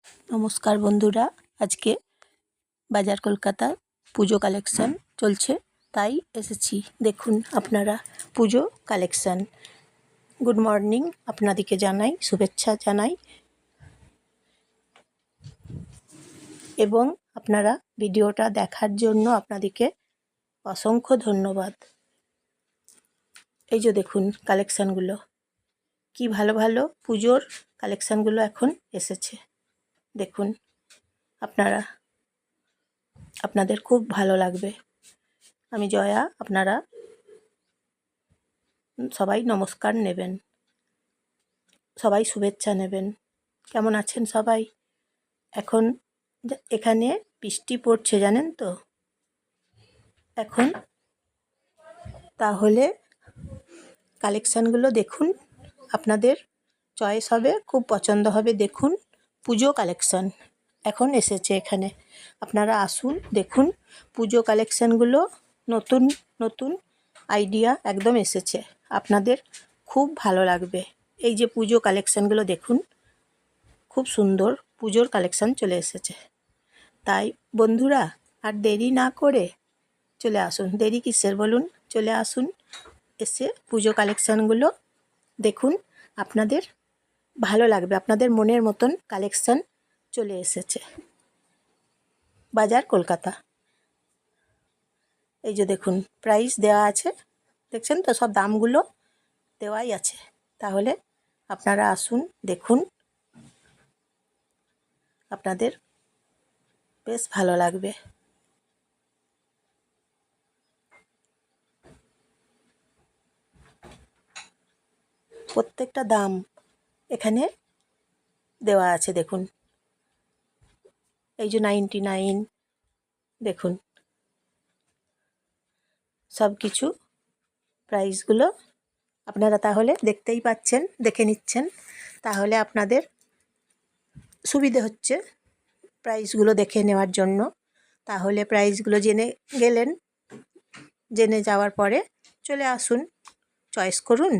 নমস্কার বন্ধুরা, আজকে বাজার কলকাতা পুজো কালেকশান চলছে, তাই এসেছি। দেখুন আপনারা পুজো কালেকশান। গুড মর্নিং, আপনাদেরকে জানাই, শুভেচ্ছা জানাই, এবং আপনারা ভিডিওটা দেখার জন্য আপনাদেরকে অসংখ্য ধন্যবাদ। এই যে দেখুন কালেকশানগুলো, কি ভালো ভালো পুজোর কালেকশানগুলো এখন এসেছে। দেখুন আপনাদের খুব ভালো লাগবে। আমি জয়া, আপনারা সবাই নমস্কার নেবেন, সবাই শুভেচ্ছা নেবেন। কেমন আছেন সবাই? এখন এখানে বৃষ্টি পড়ছে, জানেন তো। এখন তাহলে কালেকশানগুলো দেখুন, আপনাদের চয়েস হবে, খুব পছন্দ হবে। দেখুন পুজো কালেকশান এখন এসেছে এখানে, আপনারা আসুন দেখুন পুজো কালেকশানগুলো। নতুন নতুন আইডিয়া একদম এসেছে, আপনাদের খুব ভালো লাগবে। এই যে পুজো কালেকশানগুলো দেখুন, খুব সুন্দর পুজোর কালেকশান চলে এসেছে। তাই বন্ধুরা আর দেরি না করে চলে আসুন। দেরি কিসের বলুন, চলে আসুন, এসে পুজো কালেকশানগুলো দেখুন, আপনাদের ভালো লাগবে। আপনাদের মনের মতন কালেকশান চলে এসেছে বাজার কলকাতা। এই যে দেখুন প্রাইস দেওয়া আছে, দেখছেন তো, সব দামগুলো দেওয়াই আছে। তাহলে আপনারা আসুন দেখুন, আপনাদের বেশ ভালো লাগবে। প্রত্যেকটা দাম এখানে দেওয়া আছে দেখুন। এই যে 99, দেখুন সব কিছু প্রাইসগুলো আপনারা তাহলে দেখতেই পাচ্ছেন, দেখে নিচ্ছেন, তাহলে আপনাদের সুবিধে হচ্ছে প্রাইসগুলো দেখে নেওয়ার জন্য। তাহলে প্রাইসগুলো জেনে গেলেন, জেনে যাওয়ার পরে চলে আসুন, চয়েস করুন,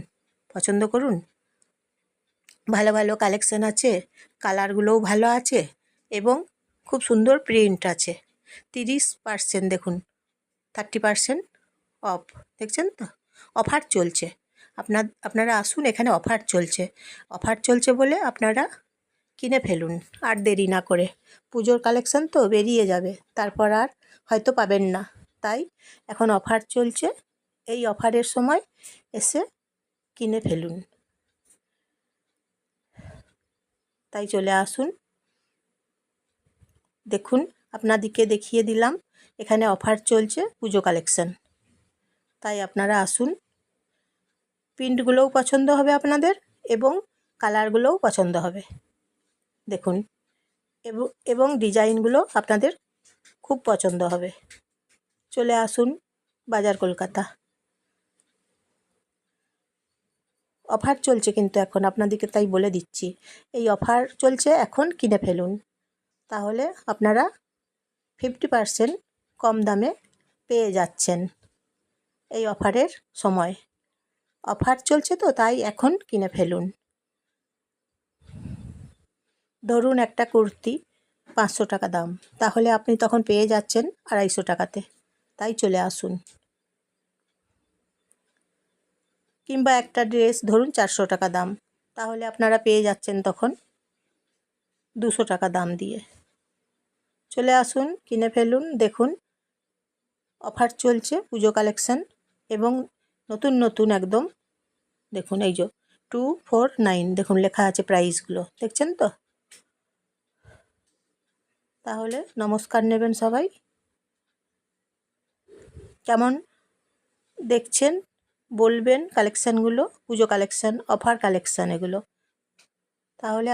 পছন্দ করুন। ভালো ভালো কালেকশান আছে, কালারগুলোও ভালো আছে, এবং খুব সুন্দর প্রিন্ট আছে। 30% দেখুন, 30% অফ, দেখছেন তো, অফার চলছে। আপনারা আসুন, এখানে অফার চলছে। অফার চলছে বলে আপনারা কিনে ফেলুন আর দেরি না করে। পুজোর কালেকশান তো বেরিয়ে যাবে, তারপর আর হয়তো পাবেন না। তাই এখন অফার চলছে, এই অফারের সময় এসে কিনে ফেলুন। তাই চলে আসুন, দেখুন আপনাদেরকে দেখিয়ে দিলাম এখানে অফার চলছে পুজো কালেকশান। তাই আপনারা আসুন, প্রিন্টগুলোও পছন্দ হবে আপনাদের এবং কালারগুলোও পছন্দ হবে। দেখুন এবং ডিজাইনগুলো আপনাদের খুব পছন্দ হবে। চলে আসুন বাজার কলকাতা। অফার চলছে কিন্তু এখন, আপনাদেরকে তাই বলে দিচ্ছি, এই অফার চলছে, এখন কিনে ফেলুন। তাহলে আপনারা 50% কম দামে পেয়ে যাচ্ছেন এই অফারের সময়। অফার চলছে তো, তাই এখন কিনে ফেলুন। ধরুন একটা কুর্তি 500 টাকা দাম, তাহলে আপনি তখন পেয়ে যাচ্ছেন 250 টাকাতে। তাই চলে আসুন। কিংবা একটা ড্রেস ধরুন 400 টাকা দাম, তাহলে আপনারা পেয়ে যাচ্ছেন তখন 200 টাকা দাম দিয়ে। চলে আসুন, কিনে ফেলুন। দেখুন অফার চলছে পুজো কালেকশান, এবং নতুন নতুন একদম। দেখুন এই যে 249, দেখুন লেখা আছে প্রাইসগুলো, দেখছেন তো। তাহলে নমস্কার নেবেন সবাই। কেমন দেখছেন বলবেন কালেকশানগুলো, পুজো কালেকশান, অফার কালেকশান এগুলো। তাহলে